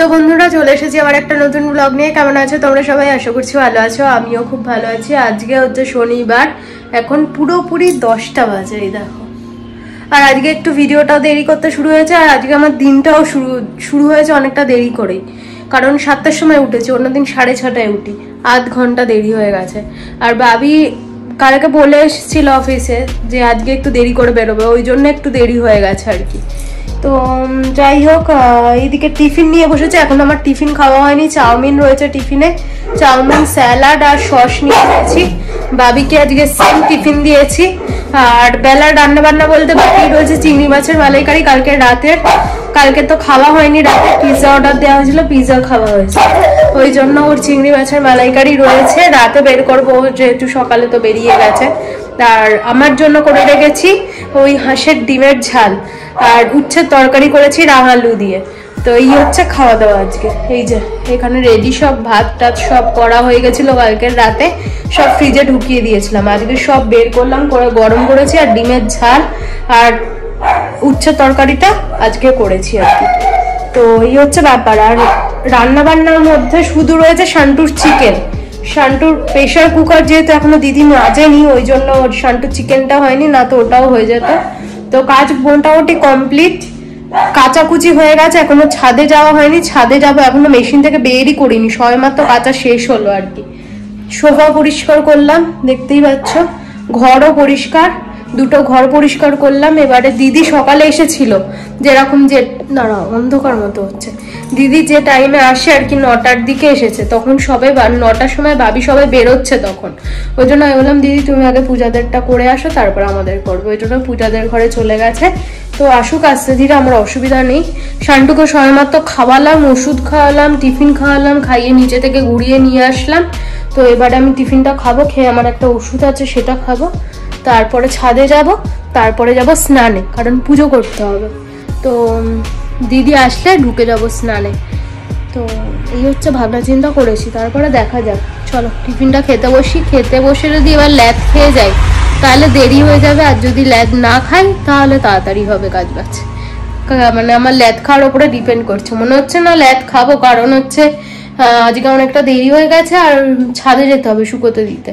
তো বন্ধুরা চলে এসেছি আবার একটা নতুন ব্লগ নিয়ে। কেমন আছো তোমরা সবাই? আশা করছি ভালো আছো, আমিও খুব ভালো আছি। আজকে হচ্ছে শনিবার, এখন পুরোপুরি 10টা বাজে, এই দেখো। আর আজকে একটু ভিডিওটা দেরি করতে শুরু হয়েছে, আর আজকে আমার দিনটাও শুরু হয়েছে অনেকটা দেরি করেই, কারণ 7টার সময় উঠেছি, অন্যদিন 6:30টায় উঠি, আধ ঘন্টা দেরি হয়ে গেছে। আর বাবি কালকে বলে এসেছিল অফিসে যে আজকে একটু দেরি করে বেরোবে, ওই জন্য একটু দেরি হয়ে গেছে আর কি। তো যাই হোক, এইদিকে টিফিন নিয়ে বসেছে, এখন আমার টিফিন খাওয়া হয়নি। চাউমিন রয়েছে টিফিনে, চাউমিন, স্যালাড আর সস নিয়ে নিয়েছি। বাবিকে আজকে সেম টিফিন দিয়েছি। আর বেলার রান্না বান্না বলতে বাকি রয়েছে চিংড়ি মাছের মালাইকারি কালকে রাতের। কালকে তো খাওয়া হয়নি, রাতে পিৎজা অর্ডার দেওয়া হয়েছিল, পিৎজা খাওয়া হয়েছে, ওই জন্য ওর চিংড়ি মাছের মালাইকারি রয়েছে। রাতে বের করবো, যেহেতু সকালে তো বেরিয়ে গেছে। আর আমার জন্য করে রেখেছি ওই হাঁসের ডিমের ঝাল, আর উচ্ছের তরকারি করেছি রাঙালু দিয়ে। তো এই হচ্ছে খাওয়া দাওয়া আজকে। এই যে এখানে রেডি, সব ভাত টাত সব করা হয়ে গেছিলো কালকের রাতে, সব ফ্রিজে ঢুকিয়ে দিয়েছিলাম। আজকে সব বের করলাম, করে গরম করেছি। আর ডিমের ঝাল আর উচ্ছের তরকারিটা আজকে করেছি আর কি। তো এই হচ্ছে ব্যাপার। আর রান্না বান্নার মধ্যে শুধু রয়েছে শান্টুর চিকেন। শান্টুর প্রেশার কুকার যেহেতু এখনো দিদি মাজেনি, ওই জন্য শান্টুর চিকেনটা হয়নি, না তো ওটাও হয়ে যেত। তো কাজ মোটামুটি কমপ্লিট, কাচাকুচি হয়ে গেছে, এখনো ছাদে যাওয়া হয়নি। ছাদে যাবো, এখনো মেশিন থেকে বেরই করিনি, সবেমাত্র কাচা শেষ হলো আর কি। সোফা পরিষ্কার করলাম, দেখতেই পাচ্ছ, ঘরও পরিষ্কার, দুটো ঘর পরিষ্কার করলাম। এবারে দিদি সকালে এসেছিল, যেরকম যে দাঁড়া অন্ধকার মতো হচ্ছে, দিদি যে টাইমে আসে আর কি, 9টার দিকে এসেছে, তখন সবে 9টার সময় বাবি সবাই বেরোচ্ছে তখন। ওই জন্য আমি বললাম দিদি তুমি আগে পূজাদেরটা করে আসো, তারপর আমাদের করবো। ওই জন্য পূজাদের ঘরে চলে গেছে। তো আসুক আস্তে ধীরে, আমার অসুবিধা নেই। শান্টুকে সবেমাত্র খাওয়ালাম, ওষুধ খাওয়ালাম, টিফিন খাওয়ালাম, খাইয়ে নিচে থেকে ঘুরিয়ে নিয়ে আসলাম। তো এবারে আমি টিফিনটা খাবো, খেয়ে আমার একটা ওষুধ আছে সেটা খাবো, তারপরে ছাদে যাব, তারপরে যাব স্নানে, কারণ পুজো করতে হবে। তো দিদি আসলে ঢুকে যাব স্নানে। তো এই হচ্ছে ভাবনা চিন্তা করেছি, তারপরে দেখা যাক। চলো টিফিনটা খেতে বসি। খেতে বসে যদি এবার ল্যাদ খেয়ে যাই তাহলে দেরি হয়ে যাবে, আর যদি ল্যাদ না খাই তাহলে তাড়াতাড়ি হবে কাজ বাজ। মানে আমার ল্যাদ খাওয়ার ওপরে ডিপেন্ড করছে। মনে হচ্ছে না ল্যাদ খাবো, কারণ হচ্ছে আজকে অনেকটা দেরি হয়ে গেছে, আর ছাদে যেতে হবে শুকোতে দিতে,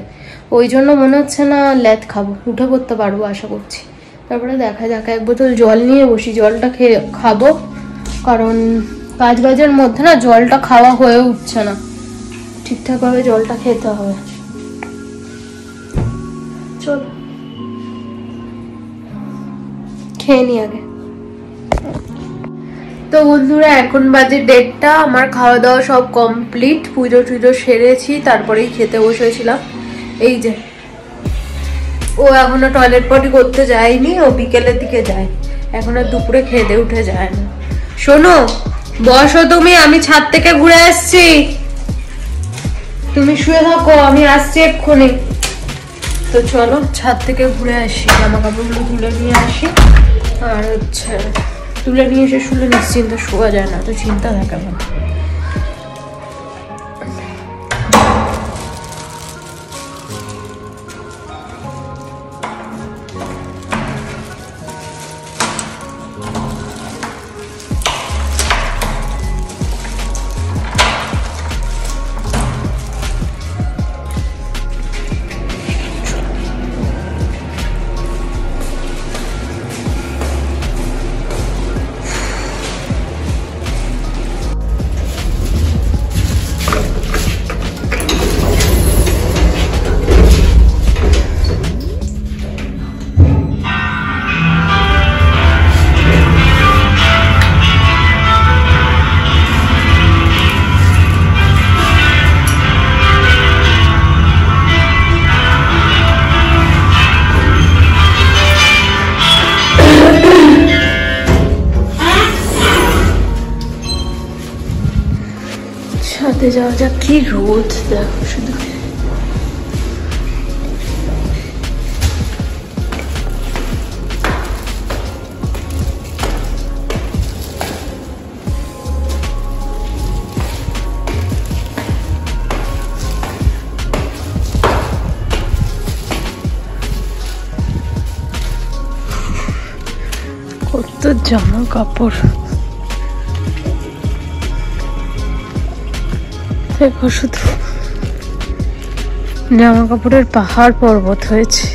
ওই জন্য মনে হচ্ছে না ল্যাদ খাবো, উঠে পড়তে পারবো আশা করছি। তারপরে দেখা যাক। এক বোতল জল নিয়ে বসি, জলটা খাবো, কারণ কাজ বাজের মধ্যে না জলটা খাওয়া হয়ে উঠছে না, ঠিকঠাকভাবে জলটা খেতে হবে। চল খেয়ে নি আগে। তো বন্ধুরা এখন বাজে 1:30, আমার খাওয়া দাওয়া সব কমপ্লিট, পুজো টুজো সেরেছি, তারপরেই খেতে বসেছিলাম। এই যে ও এখনো টয়লেট পটি করতে যায়নি, ও বিকেলের দিকে যায়, এখনো দুপুরে খেতে উঠে যায় না। শোনো বসো তুমি, আমি ছাদ থেকে ঘুরে আসছি, তুমি শুয়ে থাকো, আমি আসছি এক্ষুনি। তো চলো ছাদ থেকে ঘুরে আসি, জামা কাপড়গুলো তুলে নিয়ে আসি। আর হচ্ছে তুলে নিয়ে এসে শুলে নিশ্চিন্তে শোয়া যায় না, তো চিন্তা থাকে আমার। ছাদে যাওয়া যাক, কি রোদ দেখো শুধু। কত জামা কাপড়, দেখো শুধু জামা কাপড়ের পাহাড় পর্বত হয়েছে,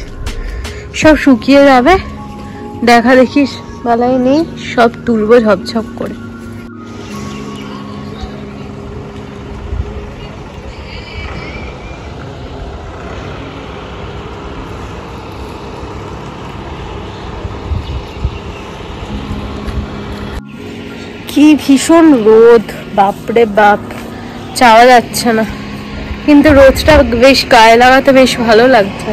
সব শুকিয়ে যাবে, দেখা দেখিস বেলায় নেই, সব তুলবো ঝপঝপ করে। কি ভীষণ রোদ, বাপরে বাপ, চাওয়া যাচ্ছে না, কিন্তু রোদটা বেশ গায়ে লাগাতে বেশ ভালো লাগছে।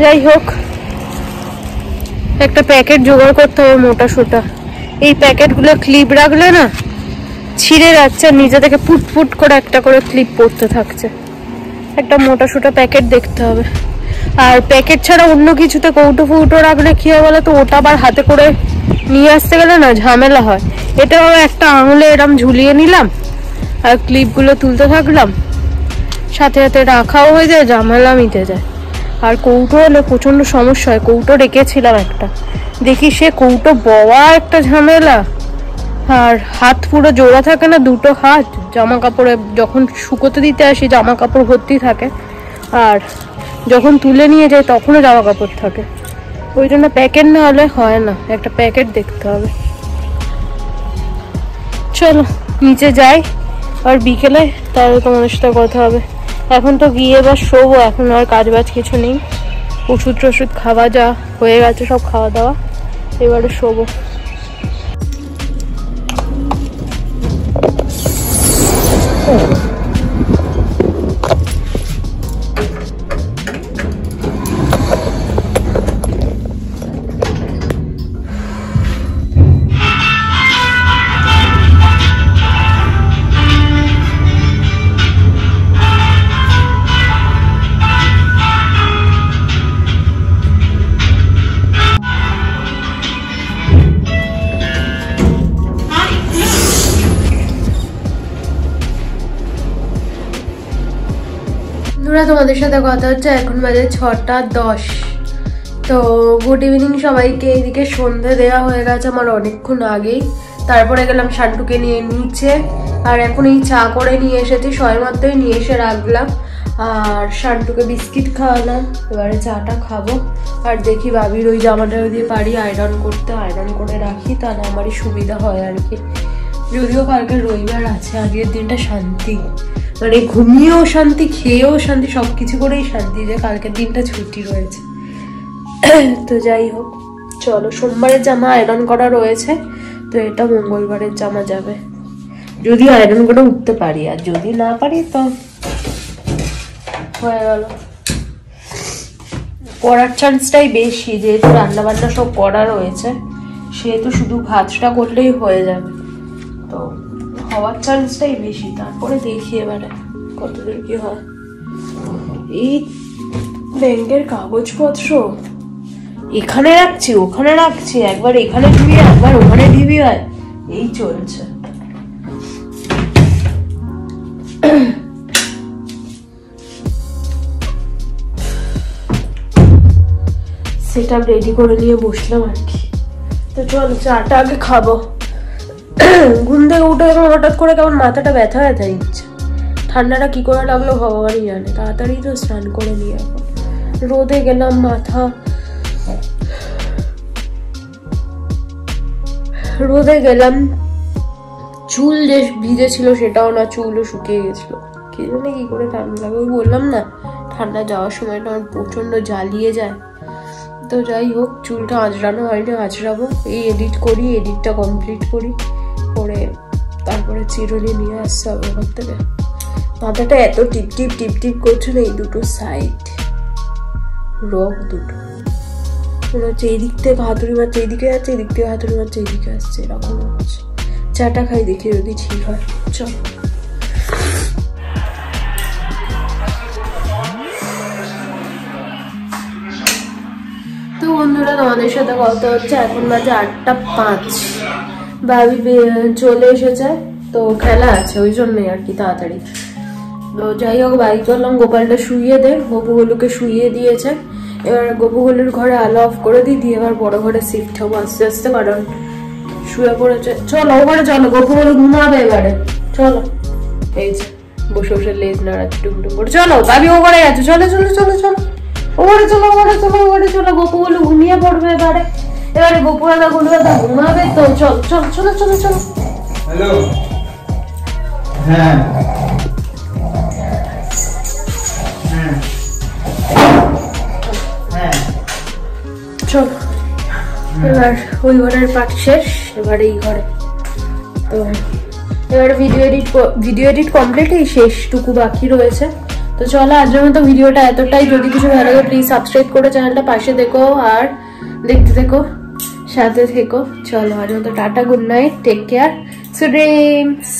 যাই হোক, একটা প্যাকেট জোগাড় করতে হবে মোটা সোটা, এই প্যাকেটগুলো ক্লিপ রাখলে না ছিঁড়ে যাচ্ছে, নিজে থেকে ফুটফুট করে একটা করে ক্লিপ পড়তে থাকছে। একটা মোটা সোটা প্যাকেট দেখতে হবে। আর প্যাকেট ছাড়া অন্য কিছুতে কৌটো ফৌটো রাখলে কি হয় বলো তো, ওটা আবার হাতে করে নিয়ে আসতে গেলে না ঝামেলা হয়। এটাও একটা আঙুলে এরম ঝুলিয়ে নিলাম আর ক্লিপগুলো তুলতে থাকলাম, সাথে সাথে রাখাও হয়ে যায়, ঝামেলা মিটে যায়। আর কৌটো হলে প্রচন্ড সমস্যা হয়। কৌটো রেখেছিলাম একটা, দেখি সে কৌটো বওয়া একটা ঝামেলা, আর হাত পুরো জোড়া থাকে না, দুটো হাত জামা কাপড়ে যখন শুকোতে দিতে আসি জামা কাপড় ভর্তি থাকে, আর যখন তুলে নিয়ে যাই তখনও জামা কাপড় থাকে। ওই জন্য প্যাকেট না হলে হয় না, একটা প্যাকেট দেখতে হবে। চলো নিচে যাই, আর বিকেলে তাহলে তোমাদের সাথে কথা হবে। এখন তো গিয়ে এবার শোবো, এখন আর কাজ বাজ কিছু নেই, ওষুধ টষুধ খাওয়া যা হয়ে গেছে সব খাওয়া দাওয়া, এবারে শোবো। তোমাদের সাথে কথা হচ্ছে, এখন বাজে 6:10। তো গুড ইভিনিং সবাইকে। এদিকে সন্ধে দেওয়া হয়ে গেছে আমার অনেকক্ষণ আগেই, তারপরে গেলাম শান্টুকে নিয়ে নিচে, আর এখন এই চা করে নিয়ে এসেছি, সময় মতোই নিয়ে এসে রাখলাম, আর শান্টুকে বিস্কিট খাওয়ালাম। এবারে চাটা খাবো, আর দেখি ভাবির ওই জামাটা যদি পারি আয়রন করতে, আয়রন করে রাখি, তাহলে আমারই সুবিধা হয় আর কি। যদিও কালকে রবিবার আছে, আগের দিনটা শান্তি, মানে ঘুমিয়েও শান্তি, খেয়েও শান্তি, সবকিছু করেই শান্তি যে কালকের দিনটা ছুটি রয়েছে। তো যাই হোক, চলো, সোমবারের জামা আয়রন করা রয়েছে, তো এটা মঙ্গলবারের জামা যাবে, যদি আয়রন করে উঠতে পারি, আর যদি না পারি তো হয়ে গেল। করার চান্সটাই বেশি, যেহেতু রান্না বান্না সব করা রয়েছে, সেহেতু শুধু ভাতটা করলেই হয়ে যাবে, তো হওয়ার চান্সটাই বেশি। তারপরে দেখি এবারে কতদূর কি হয়। এই ব্যাংকের কাগজপত্র এখানে রাখছি, ওখানে রাখছি, একবার এখানে ঢিবি, একবার ওখানে ঢিবি হয়, এই চলছে। সেটা রেডি করে নিয়ে বসলাম আর কি। তো চলো চাটা আগে খাবো। ঘুম থেকে উঠে এখন হঠাৎ করে কেমন মাথাটা ব্যথা ব্যথা দিচ্ছে, ঠান্ডাটা কি করে লাগলো ভগবানই জানে। তাড়াতাড়ি তো স্নান করে নিয়ে এখন রোদে গেলাম, মাথা রোদে গেলাম, চুল যে ভিজে ছিল সেটাও না, চুলও শুকিয়ে গেছিল। কি জানে কি করে ঠান্ডা লাগে, ওই বললাম না ঠান্ডা যাওয়ার সময়টা আমার প্রচন্ড জ্বালিয়ে যায়। তো যাই হোক, চুলটা আঁচড়ানো হয়নি, আঁচড়াবো, এই এডিট করি, এডিটটা কমপ্লিট করি, করে তারপরে চিরুনি নিয়ে আসতে হবে ওখান থেকে। মাথাটা এত টিপ টিপ টিপ টিপ করছে না, এই দুটো সাইড রক দুটো মনে হচ্ছে এই দিক থেকে হাতুড়ি মারছে এইদিকে যাচ্ছে, এদিক থেকে হাতুড়ি মারছে এইদিকে আসছে, এরকম হচ্ছে। চাটা খাই, দেখি যদি ঠিক হয়। চল। তো বন্ধুরা, তোমাদের সাথে কথা হচ্ছে, এখন বাজে 8:05। ভাবি চলে এসেছে, তো খেলা আছে ওই জন্যই আর কি তাড়াতাড়ি। তো যাই হোক, বাইক করলাম, গোপালটা শুইয়ে দে, গপুগুলোকে শুইয়ে দিয়েছে। এবার গপুগুলোর ঘরে আলো অফ করে দিয়ে এবার বড় ঘরে শিফট হবো আস্তে আস্তে, কারণ শুয়ে পড়েছে। চলো ওখানে চলো, গপুগুলো ঘুমাবে এবারে, চলো। এই যে বসে বসে লেজ নাড়াচ্ছে টুমটুম করে। চলো ভাবি ও ঘরে গেছে, চলো চলো চলো চলো ওরে চলো ওরে চলো ওরে চলো। গপু বলে ঘুমিয়ে পড়বে এবারে গপু দাদা গুলো ঘুমাবে তো। চল চল চলো চলো চলো। হ্যালো, হ্যাঁ চলো এবার ওই ঘরের পাঠ শেষ, এবার এই ঘরে। তো এবার ভিডিও এডিট কমপ্লিট, এই শেষটুকু বাকি রয়েছে। তো চলো আজকের মতো ভিডিওটা এতটাই। যদি কিছু ভালো লাগে প্লিজ সাবস্ক্রাইব করে চ্যানেলটা পাশে দেখো আর দেখতে থেকো, সাথে থেকো। চলো আজকের মতো টাটা, good night, take care, sweet dreams.